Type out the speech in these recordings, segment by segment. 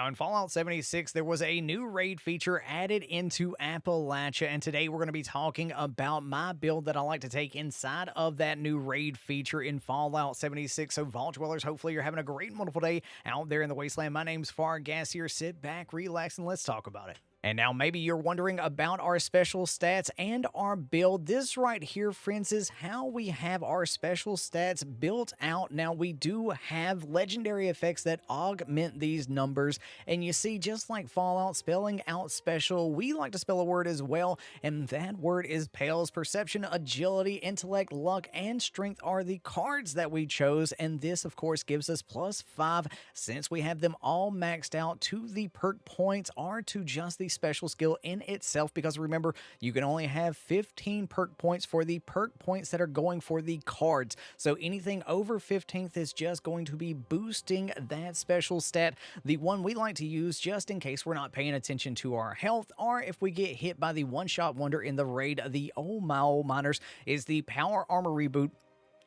Now, in Fallout 76, there was a new raid feature added into Appalachia, and today we're going to be talking about my build that I like to take inside of that new raid feature in Fallout 76. So, Vault Dwellers, hopefully you're having a great and wonderful day out there in the wasteland. My name's Fargassier. Sit back, relax, and let's talk about it. And now maybe you're wondering about our special stats and our build. This right here, friends, is how we have our special stats built out. Now, we do have legendary effects that augment these numbers. And you see, just like Fallout, spelling out special, we like to spell a word as well. And that word is Pales. Perception, agility, intellect, luck, and strength are the cards that we chose. And this, of course, gives us +5 since we have them all maxed out to the perk points or to just the special skill in itself, because remember, you can only have 15 perk points for the perk points that are going for the cards. So anything over 15th is just going to be boosting that special stat, the one we like to use just in case we're not paying attention to our health, or if we get hit by the one-shot wonder in the raid. The Oh My Ol' Miners is the power armor reboot.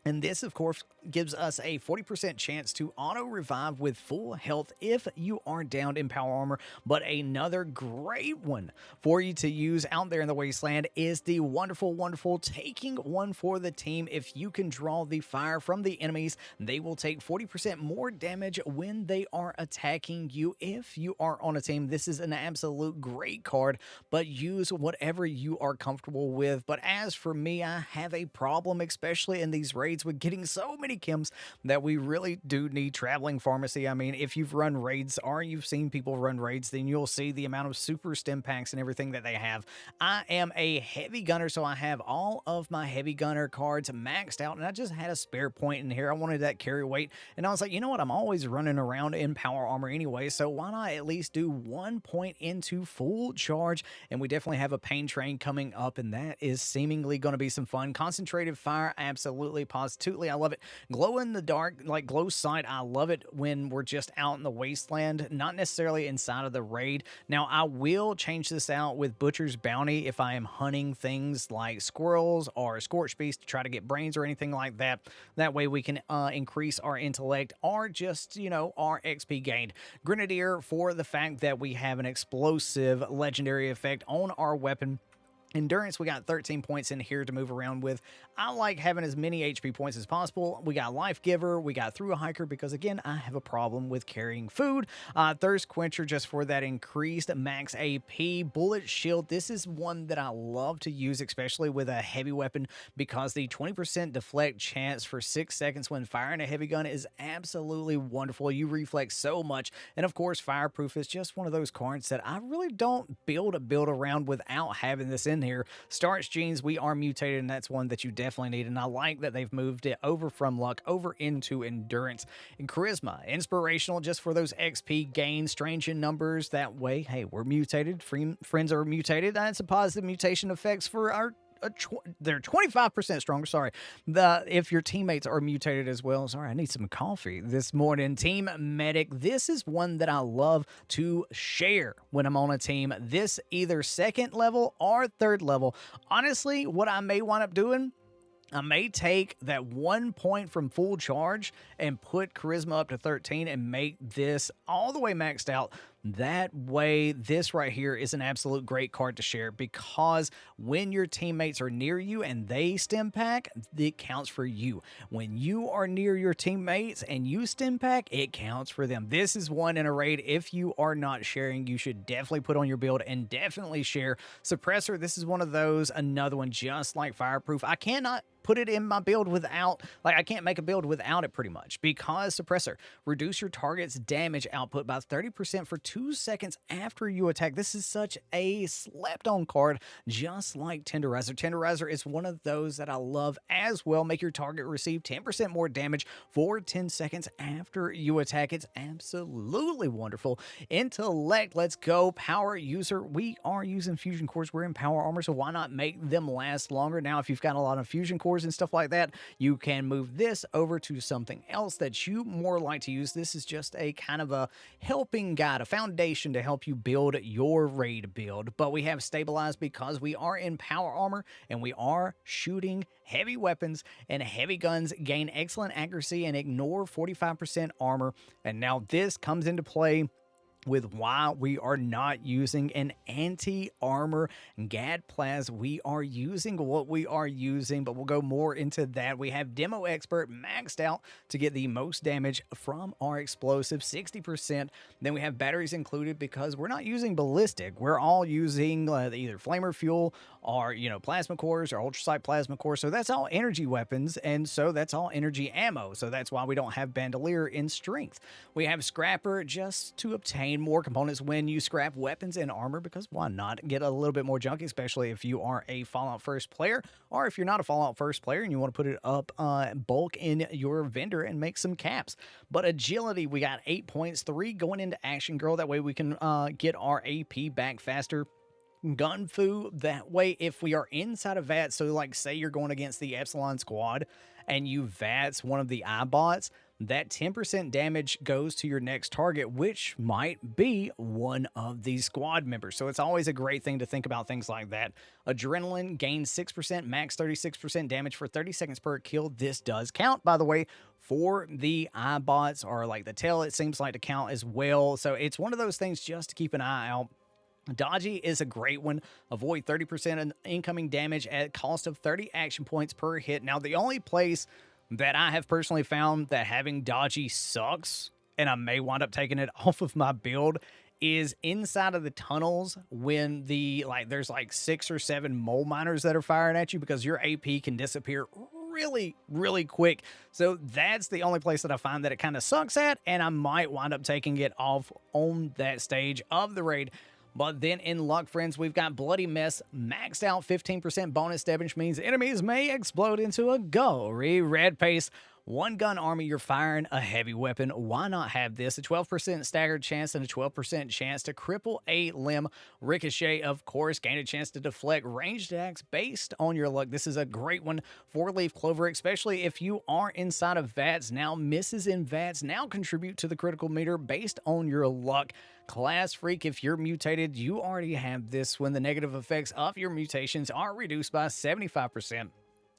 And this, of course, gives us a 40% chance to auto-revive with full health if you are downed in power armor. But another great one for you to use out there in the wasteland is the wonderful, wonderful taking one for the team. If you can draw the fire from the enemies, they will take 40% more damage when they are attacking you. If you are on a team, this is an absolute great card, but use whatever you are comfortable with. But as for me, I have a problem, especially in these raids, with getting so many chems that we really do need traveling pharmacy. I mean, if you've run raids or you've seen people run raids, then you'll see the amount of super stim packs and everything that they have. I am a heavy gunner, so I have all of my heavy gunner cards maxed out, and I just had a spare point in here. I wanted that carry weight, and I was like, you know what? I'm always running around in power armor anyway, so why not at least do 1 point into full charge? And we definitely have a pain train coming up, and that is seemingly going to be some fun. Concentrated fire, absolutely, positively, I love it. Glow in the dark, like glow sight, I love it when we're just out in the wasteland, not necessarily inside of the raid. Now, I will change this out with Butcher's Bounty if I am hunting things like squirrels or scorched beast to try to get brains or anything like that. That way we can increase our intellect or just, you know, our XP gained. Grenadier for the fact that we have an explosive legendary effect on our weapon. Endurance, we got 13 points in here to move around with. I like having as many HP points as possible. We got Life Giver, we got Through a Hiker, because again, I have a problem with carrying food. Thirst Quencher, just for that increased max AP. Bullet Shield, this is one that I love to use, especially with a heavy weapon, because the 20% deflect chance for 6 seconds when firing a heavy gun is absolutely wonderful. You reflect so much. And of course, Fireproof is just one of those cards that I really don't build a build around without having this in here. Starch Genes, we are mutated, and that's one that you definitely need, and I like that they've moved it over from luck over into endurance. And Charisma, inspirational, just for those XP gains. Strange in numbers, that way, hey, we're mutated, friends are mutated. That's a positive mutation effects for our they're 25% stronger. Sorry. If your teammates are mutated as well. Sorry, I need some coffee this morning. Team Medic. This is one that I love to share when I'm on a team. This either second level or third level. Honestly, what I may wind up doing, I may take that 1 point from full charge and put Charisma up to 13 and make this all the way maxed out. That way, this right here is an absolute great card to share, because when your teammates are near you and they stim pack, it counts for you. When you are near your teammates and you stim pack, it counts for them. This is one in a raid. If you are not sharing, you should definitely put on your build and definitely share. Suppressor, this is one of those, another one just like Fireproof. I cannot put it in my build without, like, I can't make a build without it pretty much, because Suppressor, reduce your target's damage output by 30% for 2 seconds after you attack. This is such a slept on card, just like Tenderizer. Tenderizer is one of those that I love as well. Make your target receive 10% more damage for 10 seconds after you attack. It's absolutely wonderful. Intellect, let's go. Power user, we are using fusion cores. We're in power armor, so why not make them last longer? Now, if you've got a lot of fusion cores and stuff like that, you can move this over to something else that you more like to use. This is just a kind of a helping guide, a foundation to help you build your raid build. But we have stabilized because we are in power armor and we are shooting heavy weapons, and heavy guns gain excellent accuracy and ignore 45% armor. And now this comes into play with why we are not using an anti-armor Gadplaz. We are using what we are using, but we'll go more into that. We have Demo Expert maxed out to get the most damage from our explosive, 60%. Then we have batteries included because we're not using ballistic. We're all using either flamer fuel or, plasma cores or ultrasight plasma cores. So that's all energy weapons, and so that's all energy ammo. So that's why we don't have bandolier in strength. We have Scrapper just to obtain more components when you scrap weapons and armor, because why not get a little bit more junk, especially if you are a Fallout First player, or if you're not a Fallout First player and you want to put it up bulk in your vendor and make some caps. But agility, we got 8 points, 3 going into Action Girl. That way we can get our AP back faster. Gun Fu, that way if we are inside of VATS, so like say you're going against the Epsilon squad and you VATS one of the iBots, that 10% damage goes to your next target, which might be one of these squad members. So it's always a great thing to think about things like that. Adrenaline gains 6%, max 36% damage for 30 seconds per kill. This does count, by the way, for the iBots, or like the tail, it seems like to count as well. So it's one of those things just to keep an eye out. Dodgy is a great one. Avoid 30% in incoming damage at cost of 30 action points per hit. Now, the only place that I have personally found that having Dodgy sucks, and I may wind up taking it off of my build, is inside of the tunnels when there's 6 or 7 mole miners that are firing at you, because your AP can disappear really, really quick. So that's the only place that I find that it kind of sucks at, and I might wind up taking it off on that stage of the raid. But then in luck, friends, we've got Bloody Mess maxed out, 15% bonus damage means enemies may explode into a gory red paste. One gun army, you're firing a heavy weapon. Why not have this? A 12% staggered chance and a 12% chance to cripple a limb. Ricochet, of course, gain a chance to deflect ranged attacks based on your luck. This is a great one. 4-leaf clover, especially if you are inside of VATS. Now misses in VATS now contribute to the critical meter based on your luck. Class Freak, if you're mutated, you already have this when the negative effects of your mutations are reduced by 75%.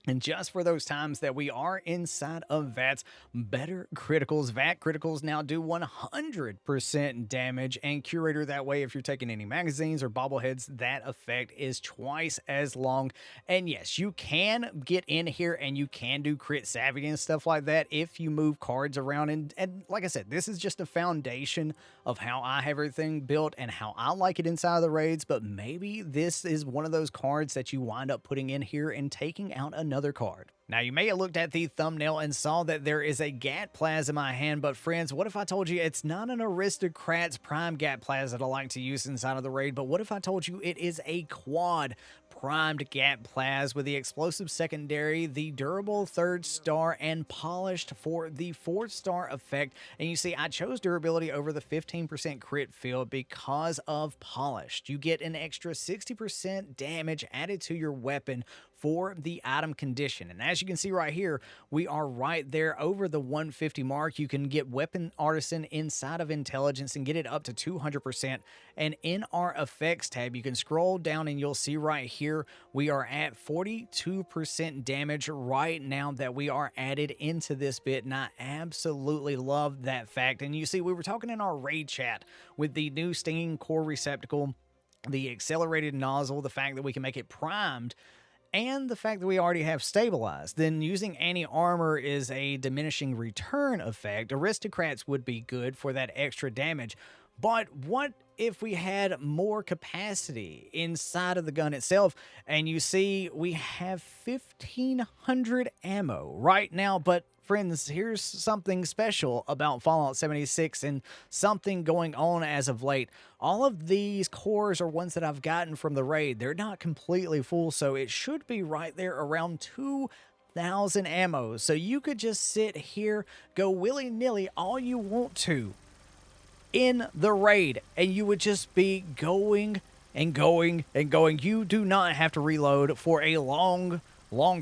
And just for those times that we are inside of VATS, better criticals. VAT criticals now do 100% damage, and Curator, that way if you're taking any magazines or bobbleheads, that effect is twice as long. And yes, you can get in here and you can do crit savvy and stuff like that if you move cards around. And like I said, this is just a foundation of how I have everything built and how I like it inside of the raids, but maybe this is one of those cards that you wind up putting in here and taking out another card. Now, you may have looked at the thumbnail and saw that there is a Gadplaz in my hand, but friends, what if I told you it's not an Aristocrat's Prime Gadplaz that I like to use inside of the raid, but what if I told you it is a quad primed Gadplaz with the explosive secondary, the durable 3rd star, and polished for the 4th star effect? And you see, I chose durability over the 15% crit field because of polished. You get an extra 60% damage added to your weapon for the item condition. And as you can see right here, we are right there over the 150 mark. You can get Weapon Artisan inside of Intelligence and get it up to 200%. And in our effects tab, you can scroll down and you'll see right here, we are at 42% damage right now that we are added into this bit. And I absolutely love that fact. And you see, we were talking in our raid chat with the new Stinging Core Receptacle, the accelerated nozzle, the fact that we can make it primed, and the fact that we already have stabilized. Then using anti-armor is a diminishing return effect. Aristocrats would be good for that extra damage. But what if we had more capacity inside of the gun itself? And you see, we have 1,500 ammo right now, but friends, here's something special about Fallout 76 and something going on as of late. All of these cores are ones that I've gotten from the raid. They're not completely full, so it should be right there around 2,000 ammo. So you could just sit here, go willy-nilly all you want to in the raid, and you would just be going and going and going. You do not have to reload for a long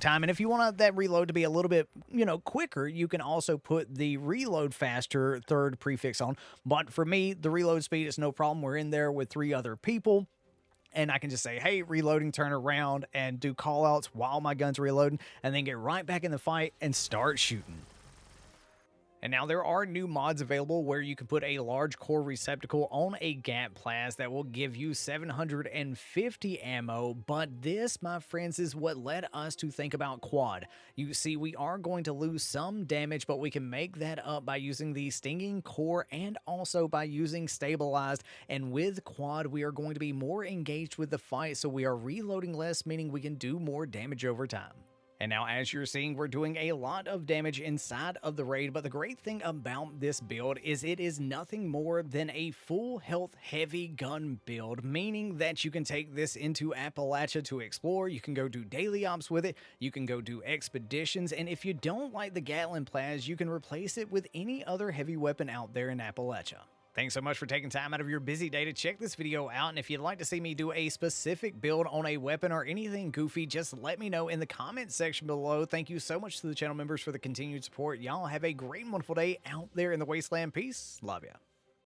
time. And if you want that reload to be a little bit, quicker, you can also put the reload faster 3rd prefix on. But for me, the reload speed is no problem. We're in there with 3 other people, and I can just say, hey, reloading, turn around, and do call-outs while my gun's reloading, and then get right back in the fight and start shooting. And now there are new mods available where you can put a large core receptacle on a Gat Plaz that will give you 750 ammo, but this, my friends, is what led us to think about quad. You see, we are going to lose some damage, but we can make that up by using the stinging core and also by using stabilized. And with quad, we are going to be more engaged with the fight, so we are reloading less, meaning we can do more damage over time. And now, as you're seeing, we're doing a lot of damage inside of the raid, but the great thing about this build is it is nothing more than a full health heavy gun build, meaning that you can take this into Appalachia to explore, you can go do daily ops with it, you can go do expeditions, and if you don't like the Gatling Plaz, you can replace it with any other heavy weapon out there in Appalachia. Thanks so much for taking time out of your busy day to check this video out, and if you'd like to see me do a specific build on a weapon or anything goofy, just let me know in the comment section below. Thank you so much to the channel members for the continued support. Y'all have a great and wonderful day out there in the wasteland. Peace. Love ya.